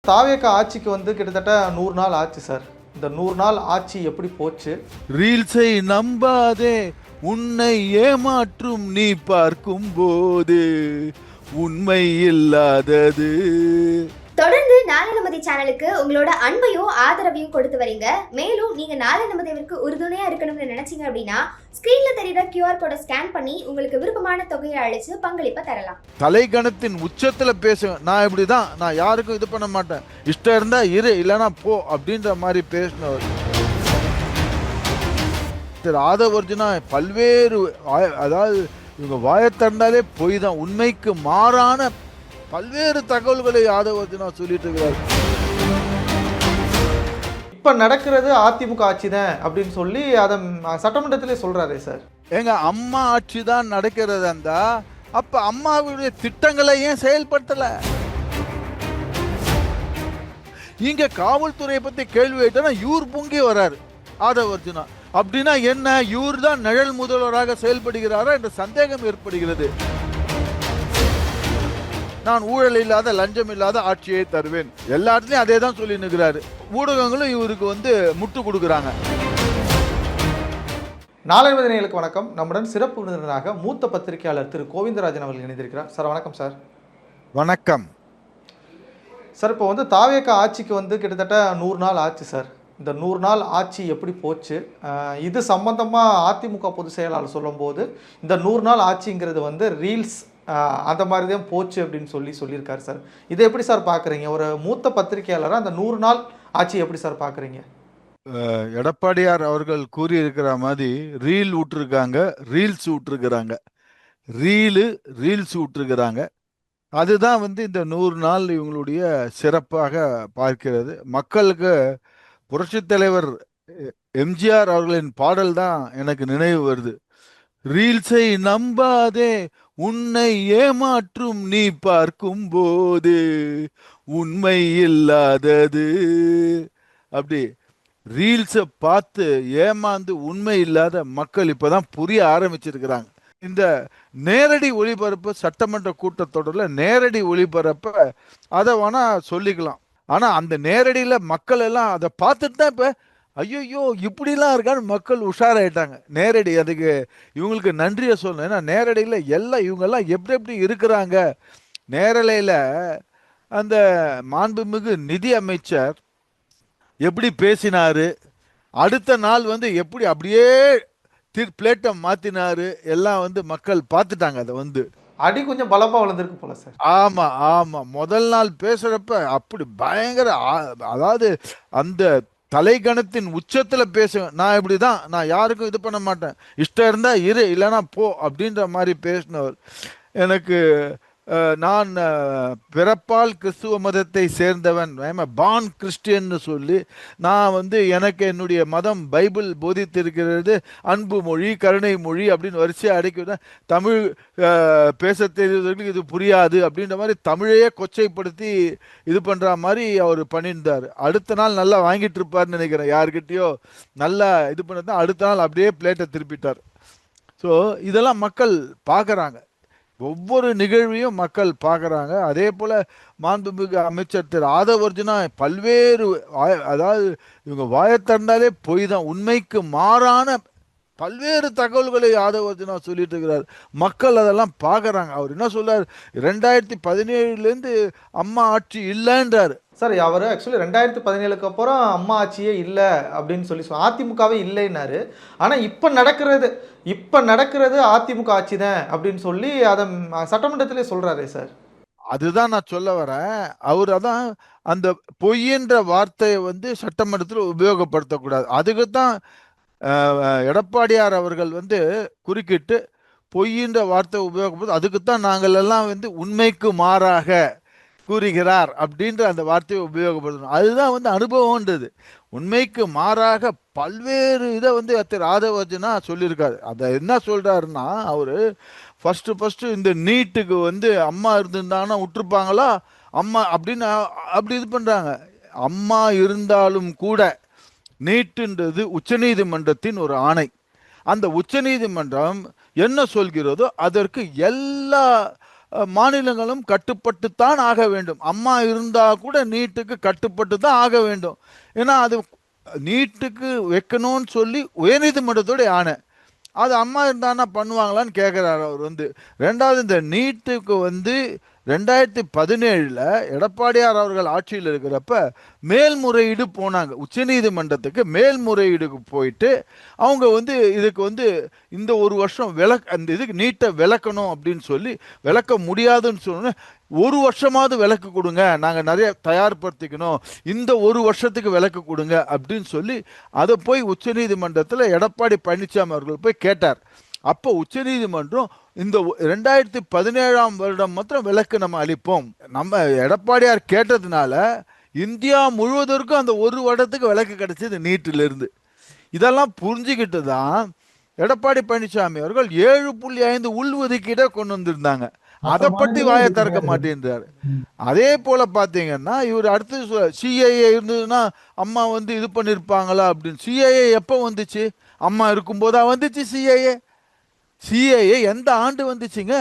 தாவேக ஆட்சிக்கு கிட்டத்தட்ட 100 நாள் ஆச்சு சார். இந்த 100 நாள் ஆட்சி எப்படி போச்சு? ரீல்ஸை நம்பாதே, உன்னை ஏமாற்றும் நீ பார்க்கும் போது உண்மை இல்லாதது. தொடர்ந்து நாளை நமதி சேனலுக்கு உங்களோட அன்பையும் ஆதரவையும் கொடுத்து வரீங்க. மேலும் நீங்க நாளை நமதிற்கு உறுதுணையா இருக்கணும்னு நினைச்சீங்க அப்படின்னா ஸ்கிரீன்ல தெரியுற QR கோடை ஸ்கேன் பண்ணி உங்களுக்கு விருப்பமான தொகையை அழைச்சு பங்களிப்ப தரலாம். தலைகணத்தின் உச்சத்துல பேசுவேன். நான் இப்படிதான், நான் யாருக்கும் இது பண்ண மாட்டேன், இஷ்டம் இருந்தா இரு இல்லைன்னா போ அப்படின்ற மாதிரி பேசினவர் ஆதவர்ஜுனா. பல்வேறு அதாவது இவங்க வாயை திறந்தாலே பொய் தான், உண்மைக்கு மாறான பல்வேறு தகவல்களை ஆதவர்ஜுனா சொல்லிட்டு இருக்கிறார். இப்ப நடக்கிறது அதிமுக ஆட்சி தான் அப்படின்னு சொல்லி அதை சட்டமன்றத்திலே சொல்றாரு சார். எங்க அம்மா ஆட்சி தான் நடக்கிறது இருந்தா அப்ப அம்மாவுடைய திட்டங்களை ஏன் செயல்படுத்தல? இங்க காவல்துறையை பத்தி கேள்வி கேட்டா இவர் பொங்கி வராரு ஆதவர்ஜுனா. அப்படின்னா என்ன, இவர் தான் நிழல் முதல்வராக செயல்படுகிறாரா என்ற சந்தேகம் ஏற்படுகிறது. நான் ஊழல் இல்லாத லஞ்சம் இல்லாத ஆட்சியை தருவேன், எல்லா இடத்துலயும் அதே தான் சொல்லி நிற்கிறாரு. ஊடகங்களும் இவருக்கு முட்டு கொடுக்குறாங்க. நாளை நமதிக்கு வணக்கம். நம்முடன் சிறப்பு விருந்தினராக மூத்த பத்திரிகையாளர் திரு கோவிந்தராஜன் அவர்கள் இணைந்திருக்கிறார். சார் வணக்கம் சார். வணக்கம் சார். இப்போ தாவேக ஆட்சிக்கு கிட்டத்தட்ட 100 நாள் ஆச்சு சார். இந்த 100 நாள் ஆட்சி எப்படி போச்சு? இது சம்பந்தமாக அதிமுக பொதுச் செயலாளர் சொல்லும்போது இந்த 100 நாள் ஆட்சிங்கிறது ரீல்ஸ் அந்த மாதிரி தான் போச்சு அப்படின்னு சொல்லியிருக்காரு சார். இதை எப்படி சார் பார்க்குறீங்க? ஒரு மூத்த பத்திரிகையாளராக அந்த 100 நாள் ஆட்சி எப்படி சார் பார்க்குறீங்க? எடப்பாடியார் அவர்கள் கூறியிருக்கிற மாதிரி ரீல் விட்டுருக்காங்க, ரீல்ஸ் விட்டுருக்குறாங்க, ரீல்ஸ் விட்டுருக்குறாங்க. அதுதான் இந்த 100 நாள் இவங்களுடைய சிறப்பாக பார்க்கிறது. மக்களுக்கு புரட்சித் தலைவர் எம்ஜிஆர் அவர்களின் பாடல் தான் எனக்கு நினைவு வருது. ரீல்ஸை நம்பாதே, உன்னை ஏமாற்றும் நீ பார்க்கும் போது உண்மை இல்லாதது. அப்படி ரீல்ஸை பார்த்து ஏமாந்து உண்மை இல்லாத மக்கள் இப்பதான் புரிய ஆரம்பிச்சிருக்கிறாங்க. இந்த நேரடி ஒளிபரப்பு சட்டமன்ற கூட்டத்தொடரில் நேரடி ஒளிபரப்ப அதை வேணா சொல்லிக்கலாம். ஆனா அந்த நேரடியில மக்கள் எல்லாம் அதை பார்த்துட்டு தான் இப்ப ஐயோ இப்படிலாம் இருக்கான்னு மக்கள் உஷாராயிட்டாங்க. நேரடி அதுக்கு இவங்களுக்கு நன்றியை சொல்லணும். ஏன்னா நேரடியில் எல்லாம் இவங்கெல்லாம் எப்படி இருக்கிறாங்க. நேரலையில் அந்த மாண்புமிகு நிதி அமைச்சர் எப்படி பேசினாரு, அடுத்த நாள் எப்படி அப்படியே பிளேட்டை மாத்தினாரு, எல்லாம் மக்கள் பார்த்துட்டாங்க. அதை அடி கொஞ்சம் பலமா வளர்ந்துருக்கு போல சார். ஆமா முதல் நாள் பேசுறப்ப அப்படி பயங்கர, அதாவது அந்த தலைகணத்தின் உச்சத்துல பேசுவேன். நான் இப்படிதான், நான் யாருக்கும் இது பண்ண மாட்டேன், இஷ்டம் இருந்தா இரு இல்லைன்னா போ அப்படின்ற மாதிரி பேசினவர். எனக்கு நான் பிறப்பால் கிறிஸ்துவ மதத்தை சேர்ந்தவன், பான் கிறிஸ்டியன்னு சொல்லி நான் எனக்கு என்னுடைய மதம் பைபிள் போதித்திருக்கிறது, அன்பு மொழி கருணை மொழி அப்படின்னு வரிசையாக அடைக்குவேன். தமிழ் பேச தெரிந்தவர்களுக்கு இது புரியாது அப்படின்ற மாதிரி தமிழையே கொச்சைப்படுத்தி இது பண்ணுற மாதிரி அவர் பண்ணியிருந்தார். அடுத்த நாள் நல்லா வாங்கிட்டு இருப்பார்னு நினைக்கிறேன். யாருக்கிட்டேயோ நல்லா இது பண்ணதான் அடுத்த நாள் அப்படியே பிளேட்டை திருப்பிட்டார். ஸோ இதெல்லாம் மக்கள் பார்க்குறாங்க, ஒவ்வொரு நிகழ்வையும் மக்கள் பார்க்குறாங்க. அதே போல் மாண்புமிகு அமைச்சர் திரு ஆதவர்ஜுனா பல்வேறு அதாவது இவங்க வாயை திறந்தாலே பொய் தான், உண்மைக்கு மாறான பல்வேறு தகவல்களை ஆதவர்ஜுனா சொல்லிட்டு இருக்கிறார். மக்கள் அதெல்லாம் பார்க்குறாங்க. அவர் என்ன சொல்றார், 2017 அம்மா ஆட்சி இல்லைன்றாரு சார். அவர் ஆக்சுவலி 2017 அப்புறம் அம்மா ஆட்சியே இல்லை அப்படின்னு சொல்லி அதிமுகவே இல்லைன்னாரு. ஆனால் இப்போ நடக்கிறது அதிமுக ஆட்சி தான் அப்படின்னு சொல்லி அதை சட்டமன்றத்திலே சொல்றாரே சார். அதுதான் நான் சொல்ல வரேன். அவர் அதான் அந்த பொய்ன்ற வார்த்தையை சட்டமன்றத்தில் உபயோகப்படுத்தக்கூடாது. அதுக்கு தான் எடப்பாடியார் அவர்கள் குறுக்கிட்டு பொய்ன்ற வார்த்தை உபயோகப்படுத்த, அதுக்குத்தான் நாங்கள் எல்லாம் உண்மைக்கு மாறாக கூறுகிறார் அப்படின்ற அந்த வார்த்தையை உபயோகப்படுத்தணும். அதுதான் அனுபவம்ன்றது. உண்மைக்கு மாறாக பல்வேறு இதை திரு ஆதவர்ஜுனா சொல்லியிருக்காரு. அதை என்ன சொல்றாருன்னா, அவரு ஃபர்ஸ்ட் இந்த நீட்டுக்கு அம்மா இருந்திருந்தாங்கன்னா விட்டுருப்பாங்களா அம்மா அப்படின்னு அப்படி இது பண்றாங்க. அம்மா இருந்தாலும் கூட நீட்டுன்றது உச்சநீதிமன்றத்தின் ஒரு ஆணை. அந்த உச்சநீதிமன்றம் என்ன சொல்கிறதோ அதற்கு எல்லா மாநிலங்களும் கட்டுப்பட்டுத்தான் ஆக வேண்டும். அம்மா இருந்தா கூட நீட்டுக்கு கட்டுப்பட்டு தான் ஆக வேண்டும். ஏன்னா அது நீட்டுக்கு வைக்கணும்னு சொல்லி உயர்நீதிமன்றத்தோட ஆணை. அது அம்மா இருந்தானா பண்ணுவாங்களான்னு கேட்குறாரு அவர் வந்து. ரெண்டாவது, இந்த நீட்டுக்கு வந்து 2017 எடப்பாடியார் அவர்கள் ஆட்சியில் இருக்கிறப்ப மேல்முறையீடு போனாங்க உச்சநீதிமன்றத்துக்கு. மேல்முறையீடுக்கு போயிட்டு அவங்க வந்து இதுக்கு வந்து இந்த ஒரு வருஷம் அந்த இதுக்கு நீட்டை விளக்கணும் அப்படின்னு சொல்லி, விளக்க முடியாதுன்னு சொன்ன ஒரு வருஷமாவது விளக்கு கொடுங்க, நாங்கள் நிறைய தயார்படுத்திக்கணும், இந்த ஒரு வருஷத்துக்கு விளக்கு கொடுங்க அப்படின்னு சொல்லி அதை போய் உச்சநீதிமன்றத்தில் எடப்பாடி பழனிசாமி அவர்கள் போய் கேட்டார். அப்போ உச்சநீதிமன்றம் இந்த 2017 வருடம் மாத்திரம் விலக்கு நம்ம அளிப்போம். நம்ம எடப்பாடியார் கேட்டதுனால இந்தியா முழுவதற்கும் அந்த ஒரு வருடத்துக்கு விலக்கு கிடைச்சது நீட்டில இருந்து. இதெல்லாம் புரிஞ்சுக்கிட்டு தான் எடப்பாடி பழனிசாமி அவர்கள் 7.5 உள்ஒதுக்கீடை கொண்டு வந்திருந்தாங்க. அதை பற்றி வாயை திறக்க மாட்டேன்றாரு. அதே போல பாத்தீங்கன்னா இவர் அடுத்து சிஐஏ இருந்ததுன்னா அம்மா வந்து இது பண்ணிருப்பாங்களா அப்படின்னு. சிஐஏ எப்போ வந்துச்சு? அம்மா இருக்கும்போதா வந்துச்சு சிஐஏ? சிஏஏ எந்த ஆண்டு வந்துச்சுங்க?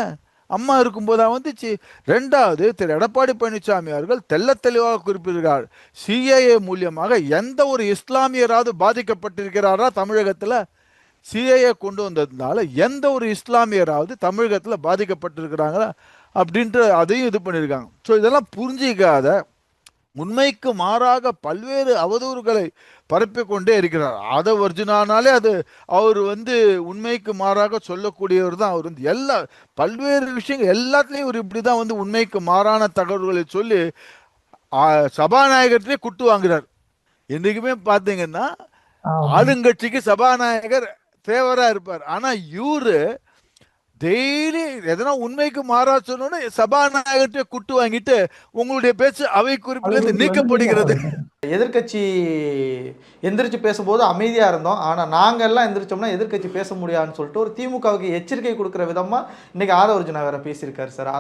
அம்மா இருக்கும்போதா வந்துச்சு. ரெண்டாவது, திரு எடப்பாடி பழனிசாமி அவர்கள் தெள்ள தெளிவாக குறிப்பிடுகிறார், சிஏஏ மூலியமாக எந்த ஒரு இஸ்லாமியராவது பாதிக்கப்பட்டிருக்கிறாரா தமிழகத்தில்? சிஏஏ கொண்டு வந்ததுனால எந்த ஒரு இஸ்லாமியராவது தமிழகத்தில் பாதிக்கப்பட்டிருக்கிறாங்களா அப்படின்ட்டு அதையும் இது பண்ணியிருக்காங்க. ஸோ இதெல்லாம் புரிஞ்சிக்காத உண்மைக்கு மாறாக பல்வேறு அவதூறுகளை பரப்பிக் கொண்டே இருக்கிறார். ஒரிஜினாலே அது அவர் வந்து உண்மைக்கு மாறாக சொல்லக்கூடியவர் தான். அவர் வந்து பல்வேறு விஷயங்கள் எல்லாத்துலேயும் ஒரு இப்படி தான் வந்து உண்மைக்கு மாறான தகவல்களை சொல்லி சபாநாயகர்கிட்டே குட்டு வாங்குறார். என்றைக்குமே பார்த்தீங்கன்னா ஆளுங்கட்சிக்கு சபாநாயகர் ஃபேவரா இருப்பார். ஆனா இவரு டெய்லி எதனா உண்மைக்கு மாறா சொன்னோன்னு சபாநாயகர்கிட்ட குட்டு வாங்கிட்டு உங்களுடைய பேச்சு அவை குறிப்பிலிருந்து நீக்கப்படுகிறது. எதிர்கட்சி எந்திரிச்சு பேசும்போது அமைதியா இருந்தோம், ஆனா நாங்க எல்லாம் எந்திரிச்சோம்னா எதிர்கட்சி பேச முடியாதுன்னு சொல்லிட்டு ஒரு திமுகவுக்கு எச்சரிக்கை கொடுக்கிற விதமா இன்னைக்கு ஆதவர்ஜுனா வேற பேசியிருக்காரு சார்.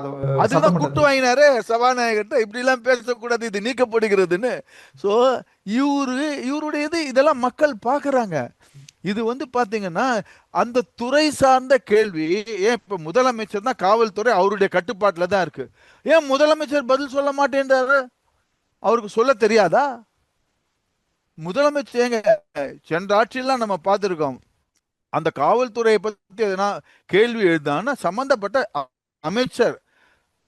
அதுதான் குட்டு வாங்கினாரு சபாநாயகர்கிட்ட, இப்படி எல்லாம் பேசக்கூடாது, இது நீக்கப்படுகிறதுன்னு. ஸோ இவருடைய இதெல்லாம் மக்கள் பாக்குறாங்க. இது வந்து பாத்தீங்கன்னா அந்த துறை சார்ந்த கேள்வி. ஏன் இப்ப முதலமைச்சர் தான் காவல்துறை அவருடைய கட்டுப்பாட்டுல தான் இருக்கு. ஏன் முதலமைச்சர் பதில் சொல்ல மாட்டேன்றாரு? அவருக்கு சொல்ல தெரியாதா? முதலமைச்சர் ஏங்க சென்ற ஆட்சியெல்லாம் நம்ம பார்த்திருக்கோம், அந்த காவல்துறையை பத்தி எதனா கேள்வி எழுதான்னா சம்பந்தப்பட்ட அமைச்சர்,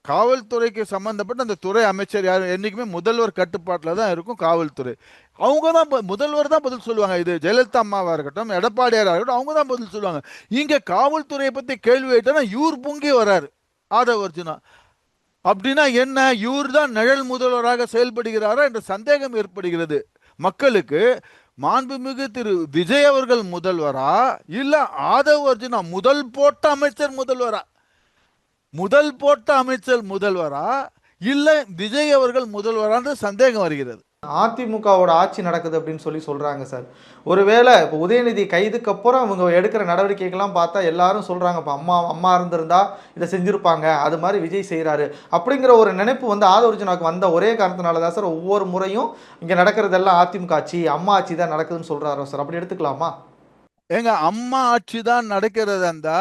காவல்துறைக்கு சம்பந்தப்பட்ட அந்த துறை அமைச்சர் யார், என்னைக்குமே முதல்வர் கட்டுப்பாட்டில் தான் இருக்கும் காவல்துறை. அவங்க தான் முதல்வர் தான் பதில் சொல்லுவாங்க. இது ஜெயலலிதா அம்மாவா இருக்கட்டும், எடப்பாடியாரா இருக்கட்டும், அவங்க தான் பதில் சொல்லுவாங்க. இங்க காவல்துறையை பத்தி கேள்வி கேட்டா இவர் பொங்கி வராரு ஆதவர்ஜுனா. அப்படின்னா என்ன, இவர் தான் நிழல் முதல்வராக செயல்படுகிறாரா என்ற சந்தேகம் ஏற்படுகிறது மக்களுக்கு. மாண்புமிகு திரு விஜய் அவர்கள் முதல்வரா இல்ல ஆதவர்ஜுனா முதல் போட்ட அமைச்சர் முதல்வரா? முதல் போட்ட அமைச்சர் முதல்வரா இல்ல விஜய் அவர்கள் முதல்வரான்னு சந்தேகம் வருகிறது. அதிமுகவோட ஆட்சி நடக்குது அப்படின்னு சொல்றாங்க சார். ஒருவேளை இப்போ உதயநிதி கைதுக்கு அப்புறம் அவங்க எடுக்கிற நடவடிக்கைகள்லாம் பார்த்தா எல்லாரும் சொல்றாங்க, இப்போ அம்மா இருந்திருந்தா இதை செஞ்சிருப்பாங்க, அது மாதிரி விஜய் செய்யறாரு அப்படிங்கிற ஒரு நினைப்பு வந்து ஆதவர்ஜுனாவுக்கு வந்த ஒரே காரணத்தினால தான் சார் ஒவ்வொரு முறையும் இங்க நடக்கிறதெல்லாம் அதிமுக ஆட்சி, அம்மா ஆட்சி தான் நடக்குதுன்னு சொல்றாரோ சார். அப்படி எடுத்துக்கலாமா? ஏங்க அம்மா ஆட்சி தான் நடக்கிறது இருந்தா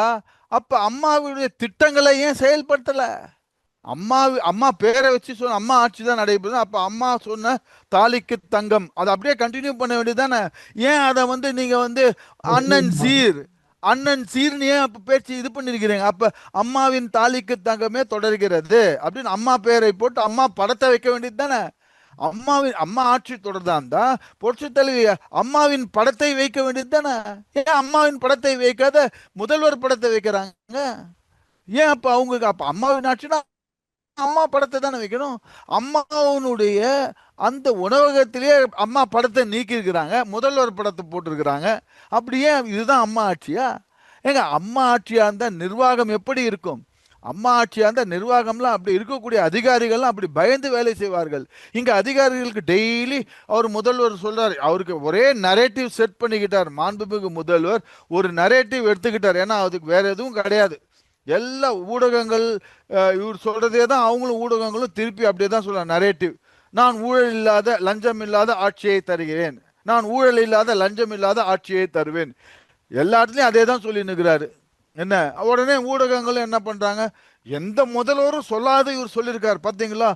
அப்ப அம்மாவுடைய திட்டங்களை ஏன் செயல்படுத்தல? அம்மா பேரை வச்சு சொன்ன அம்மா ஆட்சி தான் நடைபெறுது. அப்ப அம்மா சொன்ன தாலிக்கு தங்கம் அதை அப்படியே கண்டினியூ பண்ண வேண்டியதானே? ஏன் அதை வந்து நீங்க வந்து அண்ணன் சீர்னு ஏன் அப்ப பேச்சு இது பண்ணிருக்கிறீங்க? அப்ப அம்மாவின் தாலிக்கு தங்கமே தொடர்கிறது அப்படின்னு அம்மா பேரை போட்டு அம்மா படத்தை வைக்க வேண்டியது தானே? அம்மா ஆட்சி தொடர்தான் தான் புரட்சி தலைவி அம்மாவின் படத்தை வைக்க வேண்டியது தானே? ஏன் அம்மாவின் படத்தை வைக்காத முதல்வர் படத்தை வைக்கிறாங்க? ஏன் அப்ப அப்ப அம்மாவின் ஆட்சினா அம்மா படத்தை தானே வைக்கணும். அம்மாவனுடைய அந்த உணவகத்திலேயே அம்மா படத்தை நீக்கி இருக்கிறாங்க, முதல்வர் படத்தை போட்டிருக்கிறாங்க. அப்படியே இதுதான் அம்மா ஆட்சியா? ஏங்க அம்மா ஆட்சியா இருந்தா நிர்வாகம் எப்படி இருக்கும்? அம்மா ஆட்சியா இருந்தா நிர்வாகம்லாம் அப்படி இருக்கக்கூடிய அதிகாரிகள்லாம் அப்படி பயந்து வேலை செய்வார்கள். இங்க அதிகாரிகளுக்கு டெய்லி அவர் முதல்வர் சொல்றாரு, அவருக்கு ஒரே நரேட்டிவ் செட் பண்ணிக்கிட்டார். மாண்புமிகு முதல்வர் ஒரு நரேட்டிவ் எடுத்துக்கிட்டார். ஏன்னா அதுக்கு வேற எதுவும் கிடையாது. எல்லா ஊடகங்கள் இவர் சொல்றதே தான் அவங்களும் ஊடகங்களும் திருப்பி அப்படியே தான் சொல்றாங்க நரேட்டிவ். நான் ஊழல் இல்லாத லஞ்சம் இல்லாத ஆட்சியை தருகிறேன், நான் ஊழல் இல்லாத லஞ்சம் இல்லாத ஆட்சியை தருவேன். எல்லா இடத்துலையும் அதே தான் சொல்லி நிற்கிறாரு. என்ன உடனே ஊடகங்களும் என்ன பண்றாங்க, எந்த முதல்வரும் சொல்லாத இவர் சொல்லியிருக்காரு பாத்தீங்களா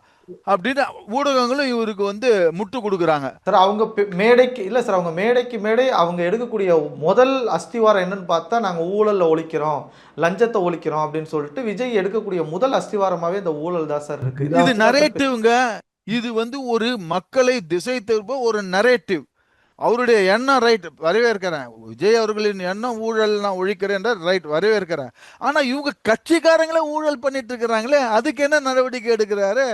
அப்படின்னு ஊடகங்களும் இவருக்கு வந்து முட்டு கொடுக்குறாங்க. சார் அவங்க மேடைக்கு இல்லை சார், அவங்க மேடைக்கு மேடை அவங்க எடுக்கக்கூடிய முதல் அஸ்திவாரம் என்னன்னு பார்த்தா நாங்கள் ஊழலில் ஒழிக்கிறோம், லஞ்சத்தை ஒழிக்கிறோம் அப்படின்னு சொல்லிட்டு விஜய் எடுக்கக்கூடிய முதல் அஸ்திவாரமாகவே இந்த ஊழல் தான் சார் இருக்கு. இது நரேட்டிவ்ங்க. இது வந்து ஒரு மக்களை திசை திருப்ப ஒரு நரேட்டிவ். அவருடைய எண்ணம் ரைட், வரவேற்கிறேன். விஜய் அவர்களின் எண்ணம் ஊழல் நான் ஒழிக்கிறேன், ரைட், வரவேற்கிறேன். ஆனா இவங்க கட்சிக்காரங்களே ஊழல் பண்ணிட்டு இருக்கிறாங்களே, அதுக்கு என்ன நடவடிக்கை எடுக்கிறாரு?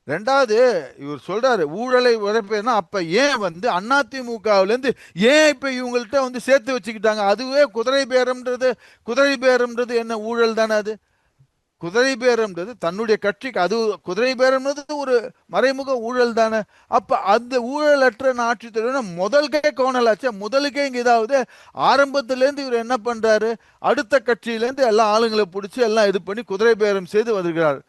ரெண்டாவது இவர் சொல்றாரு ஊழலை உழைப்பேன்னா, அப்ப ஏன் வந்து அதிமுகவிலேருந்து ஏன் இப்ப இவங்கள்ட்ட வந்து சேர்த்து வச்சுக்கிட்டாங்க? அதுவே குதிரை பேரம்ன்றது என்ன ஊழல் தானே? அது குதிரை பேரம்ன்றது தன்னுடைய கட்சிக்கு, அது குதிரை பேரம்ன்றது ஒரு மறைமுக ஊழல் தானே? அப்ப அந்த ஊழலற்ற ஆட்சி தலைவர் முதல்கே கோணலாச்சு. முதலுக்கே இங்க இதாவது ஆரம்பத்திலேருந்து இவர் என்ன பண்றாரு, அடுத்த கட்சியிலேருந்து எல்லா ஆளுங்களை பிடிச்சி எல்லாம் இது பண்ணி குதிரை பேரம் செய்து வருகிறார்.